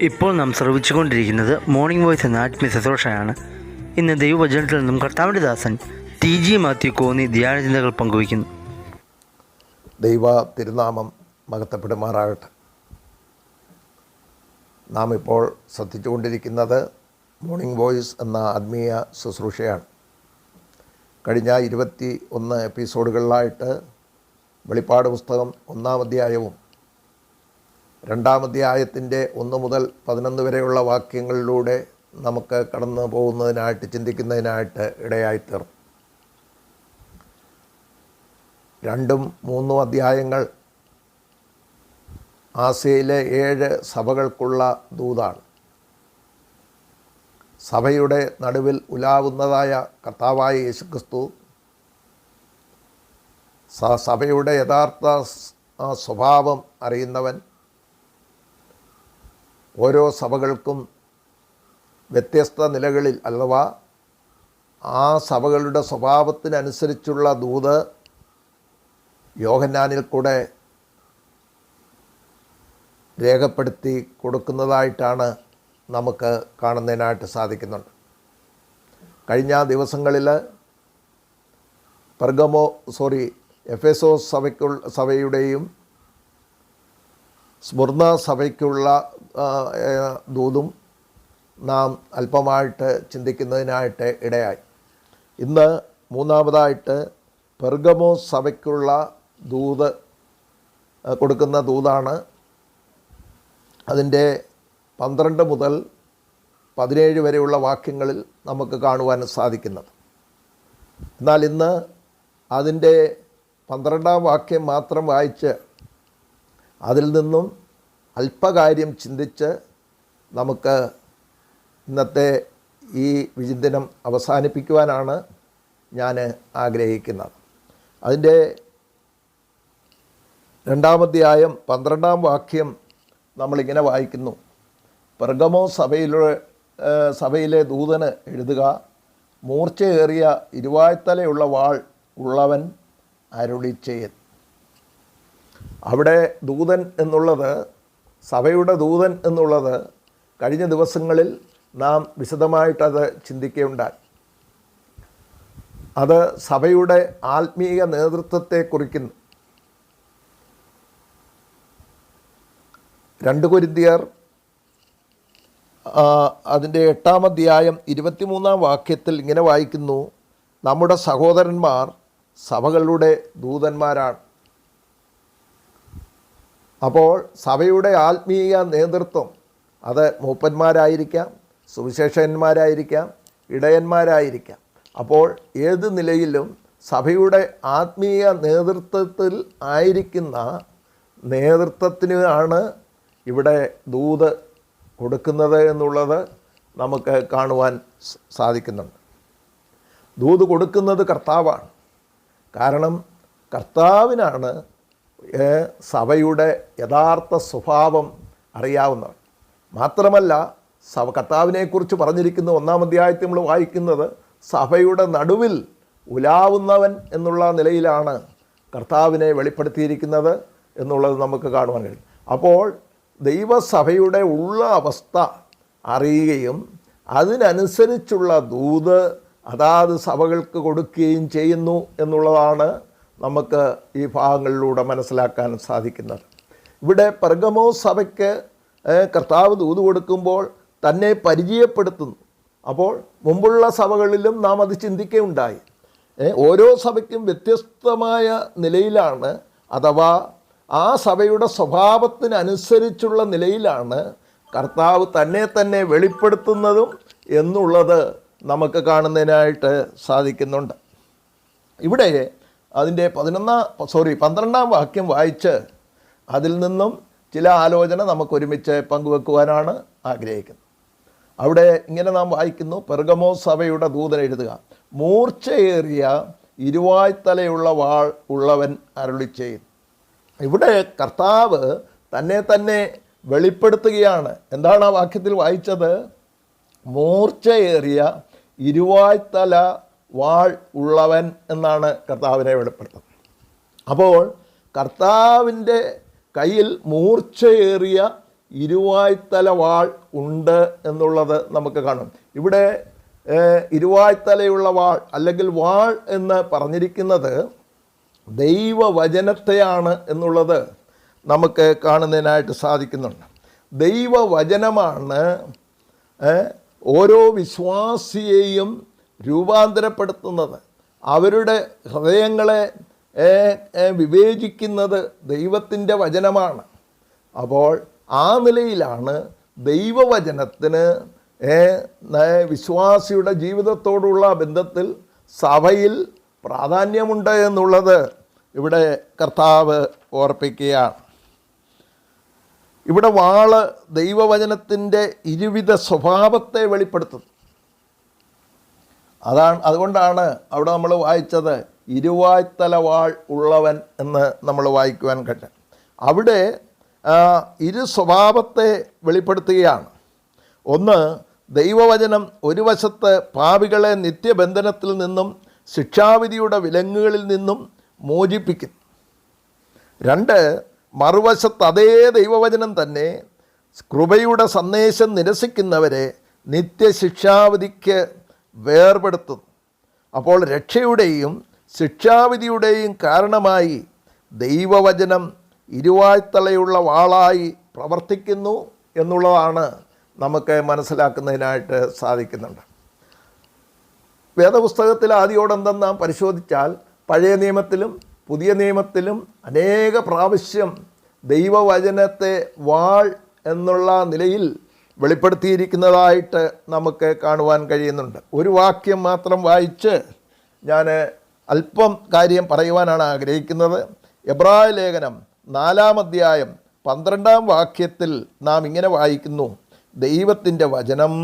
ഇപ്പോൾ നാം ശ്രവിച്ചുകൊണ്ടിരിക്കുന്നത് morning voice എന്ന ആത്മീയ ശുശ്രൂഷയാണ്. ഇന്ന് ദൈവവചനത്തിൽ നിന്നും കർത്താവിൻ്റെ ദാസൻ TG മാത്യു കോന്നി ധ്യാനചിന്തകൾ പങ്കുവയ്ക്കുന്നു. ദൈവ തിരുനാമം മഹത്വപ്പെടുമാറാകട്ടെ. നാം ഇപ്പോൾ ശ്രദ്ധിച്ചുകൊണ്ടിരിക്കുന്നത് മോർണിംഗ് വോയ്സ് എന്ന ആത്മീയ ശുശ്രൂഷയാണ്. കഴിഞ്ഞ 21 എപ്പിസോഡുകളിലായിട്ട് വെളിപ്പാട് പുസ്തകം 1-ാം അധ്യായവും 2-ാം അധ്യായത്തിൻ്റെ 1 മുതൽ 11 വരെയുള്ള വാക്യങ്ങളിലൂടെ നമുക്ക് കടന്നു പോകുന്നതിനായിട്ട് ചിന്തിക്കുന്നതിനായിട്ട് ഇടയായിത്തീർന്നു. 2ഉം 3ഉം അധ്യായങ്ങൾ ആസിയയിലെ 7 സഭകൾക്കുള്ള ദൂതാണ്. സഭയുടെ നടുവിൽ ഉലാവുന്നതായ കർത്താവായ യേശുക്രിസ്തു സഭയുടെ യഥാർത്ഥ സ്വഭാവം അറിയുന്നവൻ, ഓരോ സഭകൾക്കും വ്യത്യസ്ത നിലകളിൽ അഥവാ ആ സഭകളുടെ സ്വഭാവത്തിനനുസരിച്ചുള്ള ദൂത് യോഹന്നാനിൽ കൂടെ രേഖപ്പെടുത്തി കൊടുക്കുന്നതായിട്ടാണ് നമുക്ക് കാണുന്നതിനായിട്ട് കഴിഞ്ഞ ദിവസങ്ങളിൽ എഫെസോസ് സഭയുടെയും സ്മുർണ സഭയ്ക്കുള്ള ദൂതും നാം അല്പമായിട്ട് ചിന്തിക്കുന്നതിനായിട്ട് ഇടയായി. ഇന്ന് 3-ാമതായിട്ട് പെർഗമോസ് സഭയ്ക്കുള്ള ദൂത് കൊടുക്കുന്ന ദൂതാണ്. അതിൻ്റെ 12 മുതൽ 17 വരെയുള്ള വാക്യങ്ങളിൽ നമുക്ക് കാണുവാൻ സാധിക്കുന്നത്. എന്നാൽ ഇന്ന് അതിൻ്റെ 12-ാം വാക്യം മാത്രം വായിച്ച് അതിൽ നിന്നും അല്പകാര്യം ചിന്തിച്ച് നമുക്ക് ഇന്നത്തെ ഈ വിചിന്തനം അവസാനിപ്പിക്കുവാനാണ് ഞാൻ ആഗ്രഹിക്കുന്നത്. അതിൻ്റെ 2-ാം അധ്യായം 12-ാം വാക്യം നമ്മളിങ്ങനെ വായിക്കുന്നു: പെർഗമോസ് സഭയിലെ ദൂതന് എഴുതുക, മൂർച്ചയേറിയ ഇരുവായ്ത്തലയുള്ള വാൾ ഉള്ളവൻ അരുളിച്ചെയ്യൻ. അവിടെ ദൂതൻ എന്നുള്ളത്, സഭയുടെ ദൂതൻ എന്നുള്ളത് കഴിഞ്ഞ ദിവസങ്ങളിൽ നാം വിശദമായിട്ടത് ചിന്തിക്കുകയുണ്ടായി. അത് സഭയുടെ ആത്മീയ നേതൃത്വത്തെ കുറിക്കുന്നു. 2 കൊരിന്ത്യർ അതിൻ്റെ 8-ാം അധ്യായം 23-ാം വാക്യത്തിൽ ഇങ്ങനെ വായിക്കുന്നു: നമ്മുടെ സഹോദരന്മാർ സഭകളുടെ ദൂതന്മാരാണ്. അപ്പോൾ സഭയുടെ ആത്മീയ നേതൃത്വം അത് മൂപ്പന്മാരായിരിക്കാം, സുവിശേഷകന്മാരായിരിക്കാം, ഇടയന്മാരായിരിക്കാം. അപ്പോൾ ഏത് നിലയിലും സഭയുടെ ആത്മീയ നേതൃത്വത്തിൽ ആയിരിക്കുന്ന നേതൃത്വത്തിനാണ് ഇവിടെ ദൂത് കൊടുക്കുന്നത് എന്നുള്ളത് നമുക്ക് കാണുവാൻ സാധിക്കുന്നുണ്ട്. ദൂത് കൊടുക്കുന്നത് കർത്താവാണ്. കാരണം കർത്താവിനാണ് സഭയുടെ യഥാർത്ഥ സ്വഭാവം അറിയാവുന്നവൻ. മാത്രമല്ല, കർത്താവിനെക്കുറിച്ച് പറഞ്ഞിരിക്കുന്ന 1-ാം അധ്യായത്തിൽ നമ്മൾ വായിക്കുന്നത് സഭയുടെ നടുവിൽ ഉലാവുന്നവൻ എന്നുള്ള നിലയിലാണ് കർത്താവിനെ വെളിപ്പെടുത്തിയിരിക്കുന്നത് എന്നുള്ളത് നമുക്ക് കാണുവാൻ കഴിയും. അപ്പോൾ ദൈവസഭയുടെ ഉള്ള അവസ്ഥ അറിയുകയും അതിനനുസരിച്ചുള്ള ദൂത് അതാത് സഭകൾക്ക് കൊടുക്കുകയും ചെയ്യുന്നു എന്നുള്ളതാണ് നമുക്ക് ഈ ഭാഗങ്ങളിലൂടെ മനസ്സിലാക്കാൻ സാധിക്കുന്നത്. ഇവിടെ പെർഗമോ സഭയ്ക്ക് കർത്താവ് ദൂത് കൊടുക്കുമ്പോൾ തന്നെ പരിചയപ്പെടുത്തുന്നു. അപ്പോൾ മുമ്പുള്ള സഭകളിലും നാം അത് ചിന്തിക്കുകയുണ്ടായി. ഓരോ സഭയ്ക്കും വ്യത്യസ്തമായ നിലയിലാണ്, അഥവാ ആ സഭയുടെ സ്വഭാവത്തിനനുസരിച്ചുള്ള നിലയിലാണ് കർത്താവ് തന്നെ വെളിപ്പെടുത്തുന്നതും എന്നുള്ളത് നമുക്ക് കാണുന്നതിനായിട്ട് സാധിക്കുന്നുണ്ട്. ഇവിടെ അതിൻ്റെ 12-ാം വാക്യം വായിച്ച് അതിൽ നിന്നും ചില ആലോചന നമുക്കൊരുമിച്ച് പങ്കുവെക്കുവാനാണ് ആഗ്രഹിക്കുന്നത്. അവിടെ ഇങ്ങനെ നാം വായിക്കുന്നു, പെർഗമോ സഭയുടെ ദൂതൻ എഴുതുക, മൂർച്ചയേറിയ ഇരുവായ്ത്തലയുള്ള വാൾ ഉള്ളവൻ അരുളി ചെയ്യുന്നു. ഇവിടെ കർത്താവ് തന്നെ വെളിപ്പെടുത്തുകയാണ്. എന്താണ് ആ വാക്യത്തിൽ വായിച്ചത്? മൂർച്ചയേറിയ ഇരുവായ്ത്തല വാൾ ഉള്ളവൻ എന്നാണ് കർത്താവിനെ വെളിപ്പെടുത്തുന്നത്. അപ്പോൾ കർത്താവിൻ്റെ കയ്യിൽ മൂർച്ചയേറിയ ഇരുവായ്ത്തല വാൾ ഉണ്ട് എന്നുള്ളത് നമുക്ക് കാണും. ഇവിടെ ഇരുവായ്ത്തലയുള്ള വാൾ അല്ലെങ്കിൽ വാൾ എന്ന് പറഞ്ഞിരിക്കുന്നത് ദൈവവചനത്തെയാണ് എന്നുള്ളത് നമുക്ക് കാണുന്നതിനായിട്ട് സാധിക്കുന്നുണ്ട്. ദൈവവചനമാണ് ഓരോ വിശ്വാസിയെയും രൂപാന്തരപ്പെടുത്തുന്നത്. അവരുടെ ഹൃദയങ്ങളെ വിവേചിക്കുന്നത് ദൈവത്തിൻ്റെ വചനമാണ്. അപ്പോൾ ആ നിലയിലാണ് ദൈവവചനത്തിന് വിശ്വാസിയുടെ ജീവിതത്തോടുള്ള ബന്ധത്തിൽ സഭയിൽ പ്രാധാന്യമുണ്ട് എന്നുള്ളത് ഇവിടെ കർത്താവ് ഓർപ്പിക്കുകയാണ്. ഇവിടെ വാള് ദൈവവചനത്തിൻ്റെ ഇരുവിധ സ്വഭാവത്തെ വെളിപ്പെടുത്തുന്നു. അതുകൊണ്ടാണ് അവിടെ നമ്മൾ വായിച്ചത് ഇരുവായ്ത്തല വാൾ ഉള്ളവൻ എന്ന് നമ്മൾ വായിക്കുവാൻ കഴിയും. അവിടെ ഇരു സ്വഭാവത്തെ വെളിപ്പെടുത്തുകയാണ്. ഒന്ന്, ദൈവവചനം ഒരു വശത്ത് പാപികളെ നിത്യബന്ധനത്തിൽ നിന്നും ശിക്ഷാവിധിയുടെ വിലങ്ങുകളിൽ നിന്നും മോചിപ്പിക്കുന്നു. രണ്ട്, മറുവശത്ത് അതേ ദൈവവചനം തന്നെ കൃപയുടെ സന്ദേശം നിരസിക്കുന്നവരെ നിത്യശിക്ഷാവിധിക്ക് വേർപെടുത്തുന്നു. അപ്പോൾ രക്ഷയുടെയും ശിക്ഷാവിധിയുടെയും കാരണമായി ദൈവവചനം ഇരുവായ്ത്തലയുള്ള വാളായി പ്രവർത്തിക്കുന്നു എന്നുള്ളതാണ് നമുക്ക് മനസ്സിലാക്കുന്നതിനായിട്ട് സാധിക്കുന്നുണ്ട്. വേദപുസ്തകത്തിൽ ആദിയോടന്തം നാം പരിശോധിച്ചാൽ പഴയ നിയമത്തിലും പുതിയ നിയമത്തിലും അനേക പ്രാവശ്യം ദൈവവചനത്തെ വാൾ എന്നുള്ള നിലയിൽ വെളിപ്പെടുത്തിയിരിക്കുന്നതായിട്ട് നമുക്ക് കാണുവാൻ കഴിയുന്നുണ്ട്. ഒരു വാക്യം മാത്രം വായിച്ച് ഞാൻ അല്പം കാര്യം പറയുവാനാണ് ആഗ്രഹിക്കുന്നത്. എബ്രായ ലേഖനം 4-ാം അധ്യായം 12-ാം വാക്യത്തിൽ നാം ഇങ്ങനെ വായിക്കുന്നു, ദൈവത്തിൻ്റെ വചനം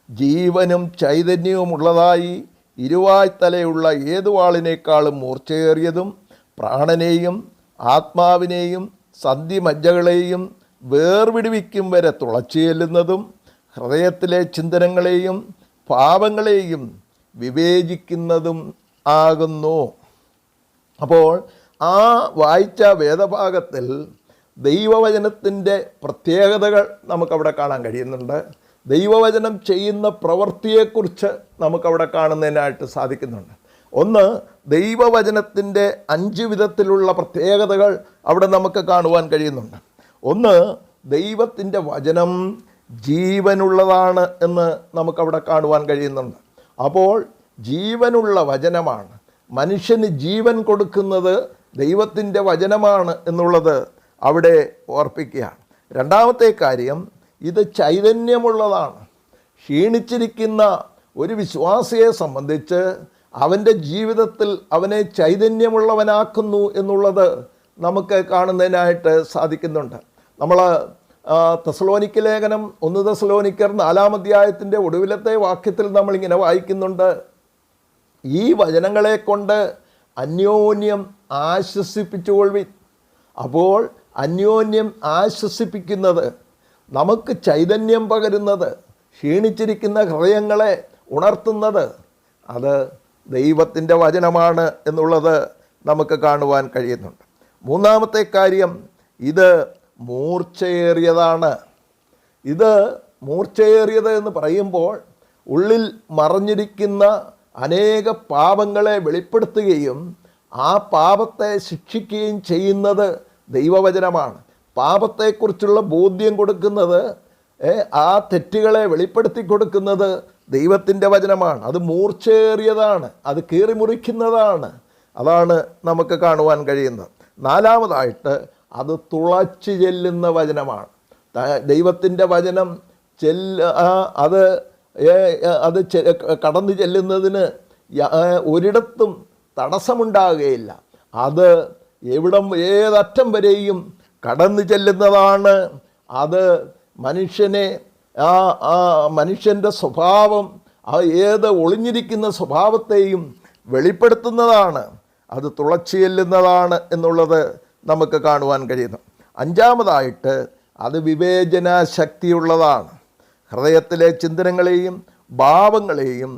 ജീവനും ചൈതന്യവുമുള്ളതായി ഇരുവായ്ത്തലയുള്ള ഏതു വാളിനേക്കാളും മൂർച്ചയേറിയതും പ്രാണനെയും ആത്മാവിനെയും സന്ധിമജ്ജകളെയും വേർവിടുവിക്കും വരെ തുളച്ചു ചെല്ലുന്നതും ഹൃദയത്തിലെ ചിന്തനങ്ങളെയും പാപങ്ങളെയും വിവേചിക്കുന്നതും ആകുന്നു. അപ്പോൾ ആ വായിച്ച വേദഭാഗത്തിൽ ദൈവവചനത്തിൻ്റെ പ്രത്യേകതകൾ നമുക്കവിടെ കാണാൻ കഴിയുന്നുണ്ട്. ദൈവവചനം ചെയ്യുന്ന പ്രവൃത്തിയെക്കുറിച്ച് നമുക്കവിടെ കാണുന്നതിനായിട്ട് സാധിക്കുന്നുണ്ട്. ഒന്ന്, ദൈവവചനത്തിൻ്റെ 5 വിധത്തിലുള്ള പ്രത്യേകതകൾ അവിടെ നമുക്ക് കാണുവാൻ കഴിയുന്നുണ്ട്. ഒന്ന്, ദൈവത്തിൻ്റെ വചനം ജീവനുള്ളതാണ് എന്ന് നമുക്കവിടെ കാണുവാൻ കഴിയുന്നുണ്ട്. അപ്പോൾ ജീവനുള്ള വചനമാണ്, മനുഷ്യന് ജീവൻ കൊടുക്കുന്നത് ദൈവത്തിൻ്റെ വചനമാണ് എന്നുള്ളത് അവിടെ ഓർപ്പിക്കുകയാണ്. രണ്ടാമത്തെ കാര്യം, ഇത് ചൈതന്യമുള്ളതാണ്. ക്ഷീണിച്ചിരിക്കുന്ന ഒരു വിശ്വാസിയെ സംബന്ധിച്ച് അവൻ്റെ ജീവിതത്തിൽ അവനെ ചൈതന്യമുള്ളവനാക്കുന്നു എന്നുള്ളത് നമുക്ക് കാണുന്നതിനായിട്ട് സാധിക്കുന്നുണ്ട്. നമ്മൾ തെസ്സലോനിക്ക ലേഖനം 1 തെസ്സലോനിക്കർ 4-ാം അധ്യായത്തിൻ്റെ ഒടുവിലത്തെ വാക്യത്തിൽ നമ്മളിങ്ങനെ വായിക്കുന്നുണ്ട്, ഈ വചനങ്ങളെ കൊണ്ട് അന്യോന്യം ആശ്വസിപ്പിച്ചുകൊള്ളുവിൻ. അപ്പോൾ അന്യോന്യം ആശ്വസിപ്പിക്കുന്നത്, നമുക്ക് ചൈതന്യം പകരുന്നത്, ക്ഷീണിച്ചിരിക്കുന്ന ഹൃദയങ്ങളെ ഉണർത്തുന്നത് അത് ദൈവത്തിൻ്റെ വചനമാണ് എന്നുള്ളത് നമുക്ക് കാണുവാൻ കഴിയുന്നുണ്ട്. മൂന്നാമത്തെ കാര്യം, ഇത് മൂർച്ചയേറിയതാണ്. ഇത് മൂർച്ചയേറിയത് എന്ന് പറയുമ്പോൾ ഉള്ളിൽ മറഞ്ഞിരിക്കുന്ന അനേക പാപങ്ങളെ വെളിപ്പെടുത്തുകയും ആ പാപത്തെ ശിക്ഷിക്കുകയും ചെയ്യുന്നത് ദൈവവചനമാണ്. പാപത്തെക്കുറിച്ചുള്ള ബോധ്യം കൊടുക്കുന്നത്, ആ തെറ്റുകളെ വെളിപ്പെടുത്തി കൊടുക്കുന്നത് ദൈവത്തിൻ്റെ വചനമാണ്. അത് മൂർച്ചയേറിയതാണ്, അത് കീറിമുറിക്കുന്നതാണ്. അതാണ് നമുക്ക് കാണുവാൻ കഴിയുന്നത്. നാലാമതായിട്ട് അത് തുളച്ചു ചെല്ലുന്ന വചനമാണ്. ദൈവത്തിൻ്റെ വചനം അത് കടന്നു ചെല്ലുന്നതിന് ഒരിടത്തും തടസ്സമുണ്ടാകുകയില്ല. അത് ഏതറ്റം വരെയും കടന്നു ചെല്ലുന്നതാണ്. അത് മനുഷ്യൻ്റെ സ്വഭാവം, ഏത് ഒളിഞ്ഞിരിക്കുന്ന സ്വഭാവത്തെയും വെളിപ്പെടുത്തുന്നതാണ്. അത് തുളച്ചു ചെല്ലുന്നതാണ് എന്നുള്ളത് നമുക്ക് കാണുവാൻ കഴിയുന്നു. അഞ്ചാമതായിട്ട് അത് വിവേചന ശക്തിയുള്ളതാണ്. ഹൃദയത്തിലെ ചിന്തനങ്ങളെയും ഭാവങ്ങളെയും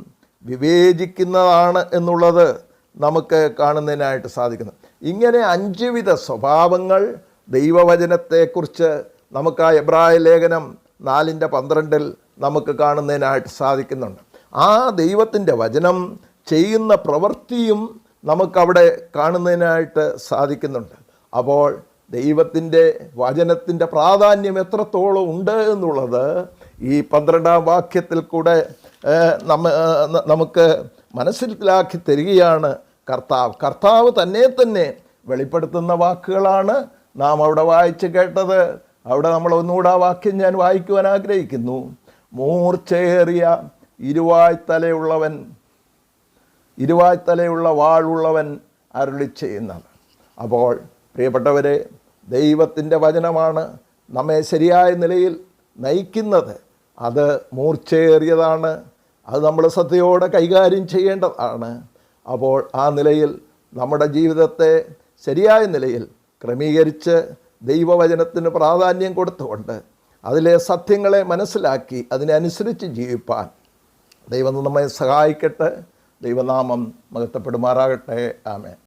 വിവേചിക്കുന്നതാണ് എന്നുള്ളത് നമുക്ക് കാണുന്നതിനായിട്ട് സാധിക്കുന്നു. ഇങ്ങനെ 5 വിധ സ്വഭാവങ്ങൾ ദൈവവചനത്തെക്കുറിച്ച് നമുക്ക് ആ എബ്രായ ലേഖനം 4:12 നമുക്ക് കാണുന്നതിനായിട്ട് സാധിക്കുന്നുണ്ട്. ആ ദൈവത്തിൻ്റെ വചനം ചെയ്യുന്ന പ്രവൃത്തിയും നമുക്കവിടെ കാണുന്നതിനായിട്ട് സാധിക്കുന്നുണ്ട്. അപ്പോൾ ദൈവത്തിൻ്റെ വചനത്തിൻ്റെ പ്രാധാന്യം എത്രത്തോളം ഉണ്ട് എന്നുള്ളത് ഈ 12-ാം വാക്യത്തിൽ കൂടെ നമുക്ക് മനസ്സിലാക്കി തരികയാണ് കർത്താവ് തന്നെ വെളിപ്പെടുത്തുന്ന വാക്കുകളാണ് നാം അവിടെ വായിച്ച് കേട്ടത്. അവിടെ നമ്മൾ ഒന്നുകൂടെ ആ വാക്യം ഞാൻ വായിക്കുവാൻ ആഗ്രഹിക്കുന്നു. മൂർച്ചയേറിയ ഇരുവായ്ത്തലയുള്ള വാളുള്ളവൻ അരുളി ചെയ്യുന്നത്. അപ്പോൾ പ്രിയപ്പെട്ടവരെ, ദൈവത്തിൻ്റെ വചനമാണ് നമ്മെ ശരിയായ നിലയിൽ നയിക്കുന്നത്. അത് മൂർച്ചയേറിയതാണ്. അത് നമ്മൾ ശ്രദ്ധയോടെ കൈകാര്യം ചെയ്യേണ്ടതാണ്. അപ്പോൾ ആ നിലയിൽ നമ്മുടെ ജീവിതത്തെ ശരിയായ നിലയിൽ ക്രമീകരിച്ച് ദൈവവചനത്തിന് പ്രാധാന്യം കൊടുത്തുകൊണ്ട് അതിലെ സത്യങ്ങളെ മനസ്സിലാക്കി അതിനനുസരിച്ച് ജീവിപ്പാൻ ദൈവം നമ്മെ സഹായിക്കട്ടെ. ദൈവനാമം മഹത്വപ്പെടുമാറാകട്ടെ. ആമേൻ.